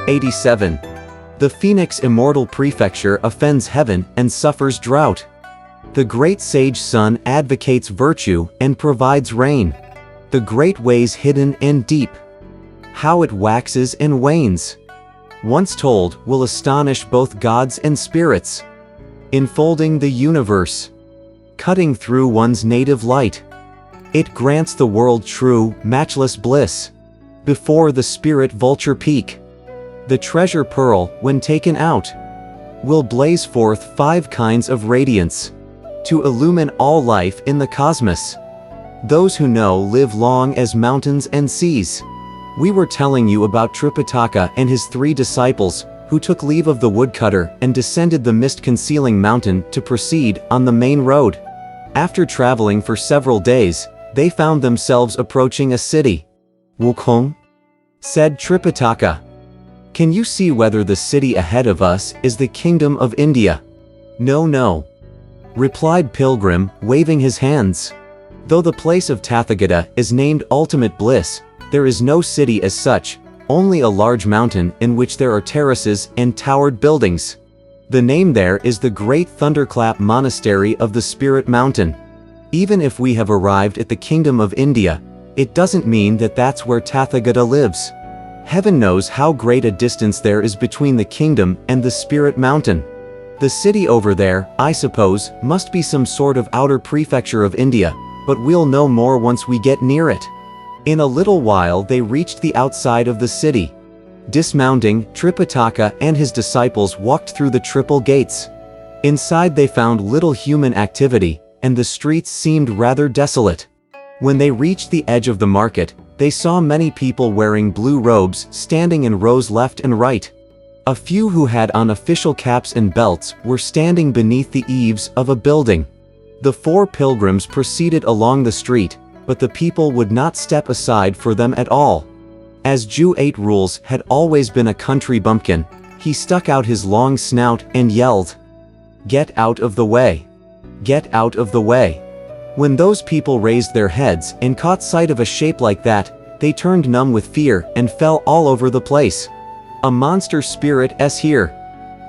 87. The Phoenix Immortal Prefecture offends heaven and suffers drought. The great sage sun advocates virtue and provides rain. The great ways hidden and deep. How it waxes and wanes. Once told, will astonish both gods and spirits. Enfolding the universe. Cutting through one's native light. It grants the world true, matchless bliss. Before the spirit vulture peak. The treasure pearl, when taken out, will blaze forth 5 kinds of radiance to illumine all life in the cosmos. Those who know live long as mountains and seas. We were telling you about Tripitaka and his 3 disciples, who took leave of the woodcutter and descended the mist-concealing mountain to proceed on the main road. After traveling for several days, they found themselves approaching a city. "Wukong?" said Tripitaka. "Can you see whether the city ahead of us is the Kingdom of India?" "No," replied Pilgrim, waving his hands. "Though the place of Tathagata is named Ultimate Bliss, there is no city as such, only a large mountain in which there are terraces and towered buildings. The name there is the Great Thunderclap Monastery of the Spirit Mountain. Even if we have arrived at the Kingdom of India, it doesn't mean that that's where Tathagata lives. Heaven knows how great a distance there is between the kingdom and the Spirit Mountain. The city over there, I suppose, must be some sort of outer prefecture of India, but we'll know more once we get near it." In a little while they reached the outside of the city. Dismounting, Tripitaka and his disciples walked through the triple gates. Inside they found little human activity, and the streets seemed rather desolate. When they reached the edge of the market, they saw many people wearing blue robes standing in rows left and right. A few who had on official caps and belts were standing beneath the eaves of a building. The 4 pilgrims proceeded along the street, but the people would not step aside for them at all. As Ju 8 Rules had always been a country bumpkin, he stuck out his long snout and yelled, "Get out of the way! Get out of the way!" When those people raised their heads and caught sight of a shape like that, they turned numb with fear and fell all over the place. "A monster spirit is here!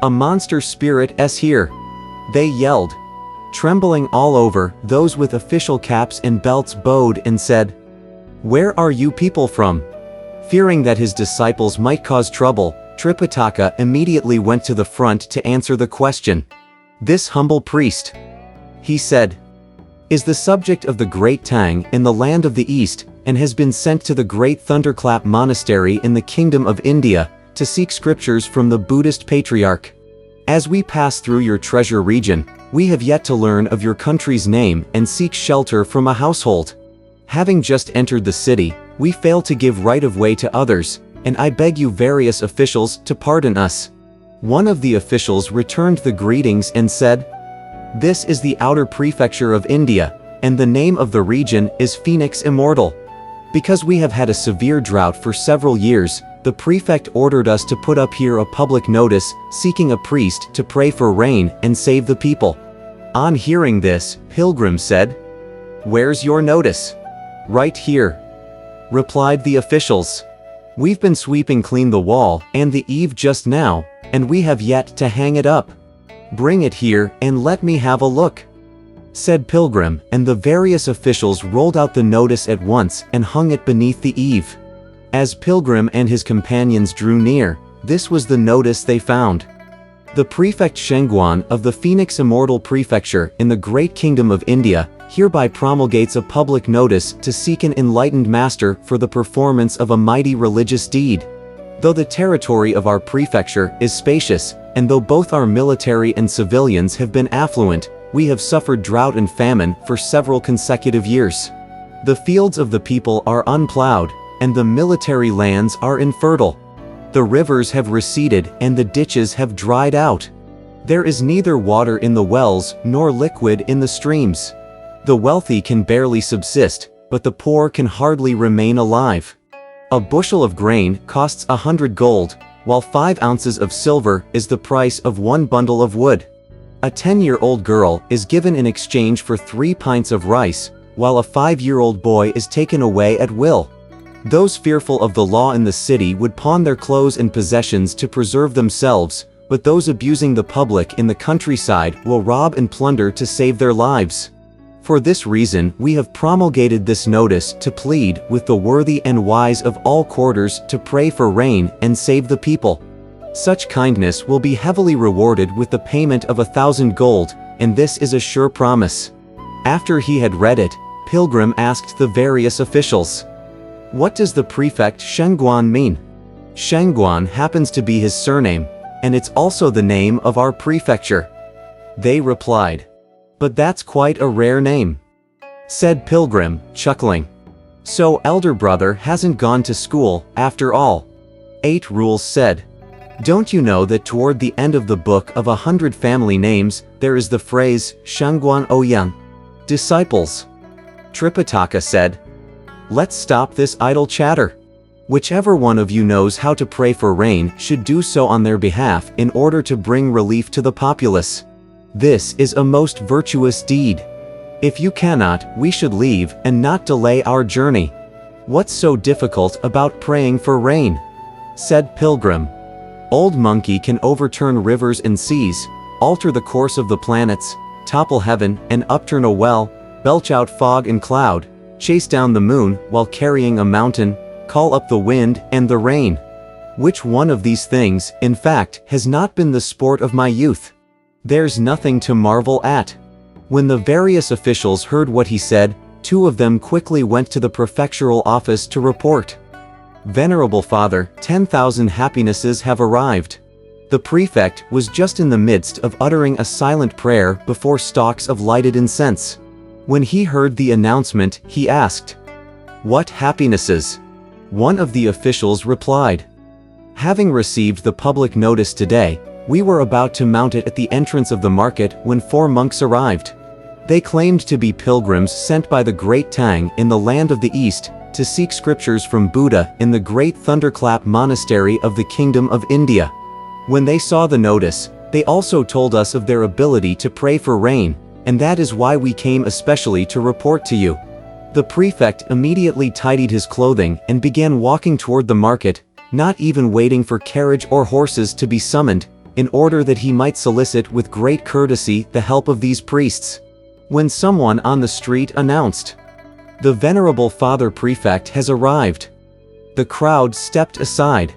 A monster spirit is here!" they yelled. Trembling all over, those with official caps and belts bowed and said, "Where are you people from?" Fearing that his disciples might cause trouble, Tripitaka immediately went to the front to answer the question. "This humble priest," he said, "is the subject of the Great Tang in the land of the East, and has been sent to the Great Thunderclap Monastery in the Kingdom of India to seek scriptures from the Buddhist patriarch. As we pass through your treasure region, we have yet to learn of your country's name and seek shelter from a household. Having just entered the city, we fail to give right of way to others, and I beg you various officials to pardon us." One of the officials returned the greetings and said, "This is the outer prefecture of India, and the name of the region is Phoenix Immortal. Because we have had a severe drought for several years, the prefect ordered us to put up here a public notice seeking a priest to pray for rain and save the people." On hearing this, Pilgrim said, "Where's your notice?" "Right here," replied the officials. "We've been sweeping clean the wall and the eave just now, and we have yet to hang it up. Bring it here and let me have a look," said Pilgrim, and the various officials rolled out the notice at once and hung it beneath the eave. As Pilgrim and his companions drew near, this was the notice they found. "The prefect Shengguan of the Phoenix Immortal Prefecture in the Great Kingdom of India hereby promulgates a public notice to seek an enlightened master for the performance of a mighty religious deed. Though the territory of our prefecture is spacious, and though both our military and civilians have been affluent, we have suffered drought and famine for several consecutive years. The fields of the people are unplowed, and the military lands are infertile. The rivers have receded and the ditches have dried out. There is neither water in the wells nor liquid in the streams. The wealthy can barely subsist, but the poor can hardly remain alive. A bushel of grain costs 100 gold, while 5 ounces of silver is the price of 1 bundle of wood. A 10-year-old girl is given in exchange for 3 pints of rice, while a 5-year-old boy is taken away at will. Those fearful of the law in the city would pawn their clothes and possessions to preserve themselves, but those abusing the public in the countryside will rob and plunder to save their lives. For this reason we have promulgated this notice to plead with the worthy and wise of all quarters to pray for rain and save the people. Such kindness will be heavily rewarded with the payment of 1,000 gold, and this is a sure promise." After he had read it, Pilgrim asked the various officials, "What does the prefect Shengguan mean?" Shengguan happens to be his surname, and it's also the name of our prefecture. They replied, "But that's quite a rare name," said Pilgrim, chuckling. "So elder brother hasn't gone to school, after all." 8 Rules said, "Don't you know that toward the end of the book of 100 family names, there is the phrase, Shengguan Ouyang, disciples?" Tripitaka said, "Let's stop this idle chatter. Whichever one of you knows how to pray for rain should do so on their behalf in order to bring relief to the populace. This is a most virtuous deed. If you cannot, we should leave and not delay our journey. What's so difficult about praying for rain?" said Pilgrim. "Old Monkey can overturn rivers and seas, alter the course of the planets, topple heaven and upturn a well, belch out fog and cloud, chase down the moon while carrying a mountain, call up the wind and the rain. Which one of these things, in fact, has not been the sport of my youth? There's nothing to marvel at." When the various officials heard what he said, 2 of them quickly went to the prefectural office to report. "Venerable Father, 10,000 happinesses have arrived." The prefect was just in the midst of uttering a silent prayer before stalks of lighted incense. When he heard the announcement, he asked, "What happinesses?" One of the officials replied, "Having received the public notice today, we were about to mount it at the entrance of the market when 4 monks arrived. They claimed to be pilgrims sent by the great Tang in the land of the East to seek scriptures from Buddha in the great Thunderclap Monastery of the Kingdom of India. When they saw the notice, they also told us of their ability to pray for rain, and that is why we came especially to report to you." The prefect immediately tidied his clothing and began walking toward the market, not even waiting for carriage or horses to be summoned, in order that he might solicit with great courtesy the help of these priests. When someone on the street announced, "The Venerable Father Prefect has arrived," the crowd stepped aside.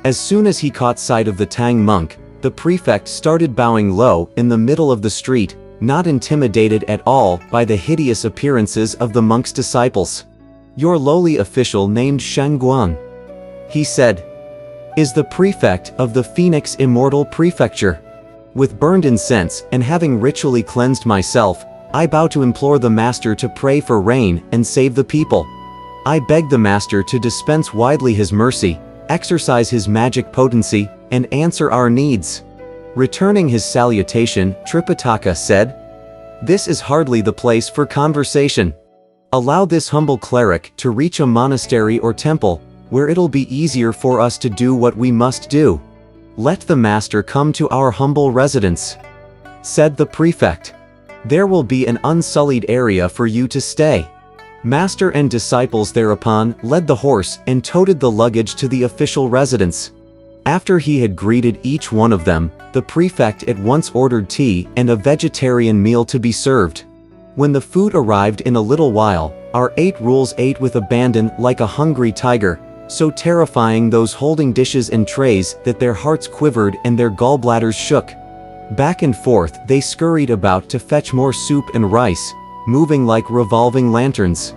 As soon as he caught sight of the Tang monk, the prefect started bowing low in the middle of the street, not intimidated at all by the hideous appearances of the monk's disciples. "Your lowly official named Shengguan," he said, "is the prefect of the Phoenix Immortal Prefecture. With burned incense and having ritually cleansed myself, I bow to implore the Master to pray for rain and save the people. I beg the Master to dispense widely his mercy, exercise his magic potency, and answer our needs." Returning his salutation, Tripitaka said, "This is hardly the place for conversation. Allow this humble cleric to reach a monastery or temple, where it'll be easier for us to do what we must do. Let the Master come to our humble residence," said the prefect. "There will be an unsullied area for you to stay." Master and disciples thereupon led the horse and toted the luggage to the official residence. After he had greeted each one of them, the prefect at once ordered tea and a vegetarian meal to be served. When the food arrived in a little while, our 8 Rules ate with abandon like a hungry tiger, so terrifying those holding dishes and trays that their hearts quivered and their gallbladders shook. Back and forth they scurried about to fetch more soup and rice, moving like revolving lanterns.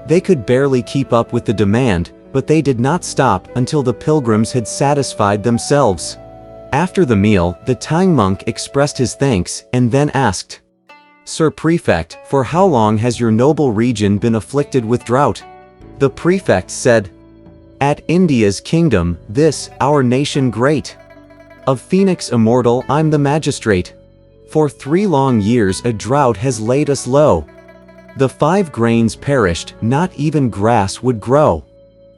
They could barely keep up with the demand, but they did not stop until the pilgrims had satisfied themselves. After the meal, the Tang monk expressed his thanks and then asked, "Sir Prefect, for how long has your noble region been afflicted with drought?" The prefect said, "At India's kingdom, this, our nation great. Of Phoenix Immortal I'm the magistrate. For 3 long years a drought has laid us low. The 5 grains perished, not even grass would grow.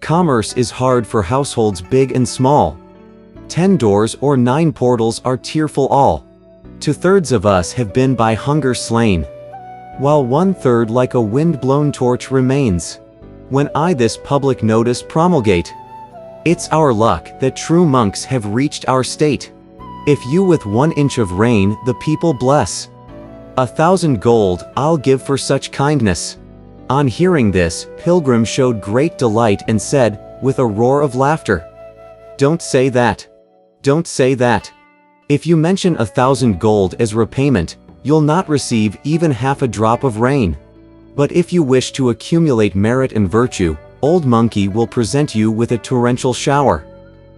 Commerce is hard for households big and small. 10 doors or 9 portals are tearful all. 2/3 of us have been by hunger slain, while 1/3 like a wind-blown torch remains. when I this public notice promulgate. It's our luck that true monks have reached our state. If you with 1 inch of rain the people bless, 1,000 gold I'll give for such kindness. On hearing this, Pilgrim showed great delight and said, with a roar of laughter, "Don't say that. Don't say that. If you mention 1,000 gold as repayment, you'll not receive even half a drop of rain. But if you wish to accumulate merit and virtue, Old Monkey will present you with a torrential shower."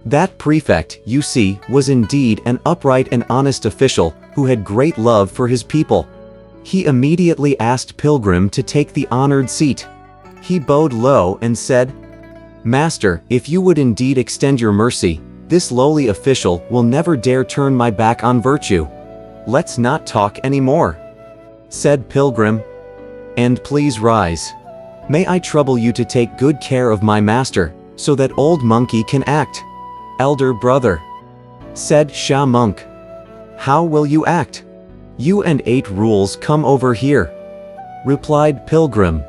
That prefect, you see, was indeed an upright and honest official, who had great love for his people. He immediately asked Pilgrim to take the honored seat. He bowed low and said, "Master, if you would indeed extend your mercy, this lowly official will never dare turn my back on virtue. Let's not talk any more," said Pilgrim. "And please rise. May I trouble you to take good care of my master, so that Old Monkey can act?" "Elder brother," said Sha Monk, "how will you act? You and 8 rules come over here," replied Pilgrim.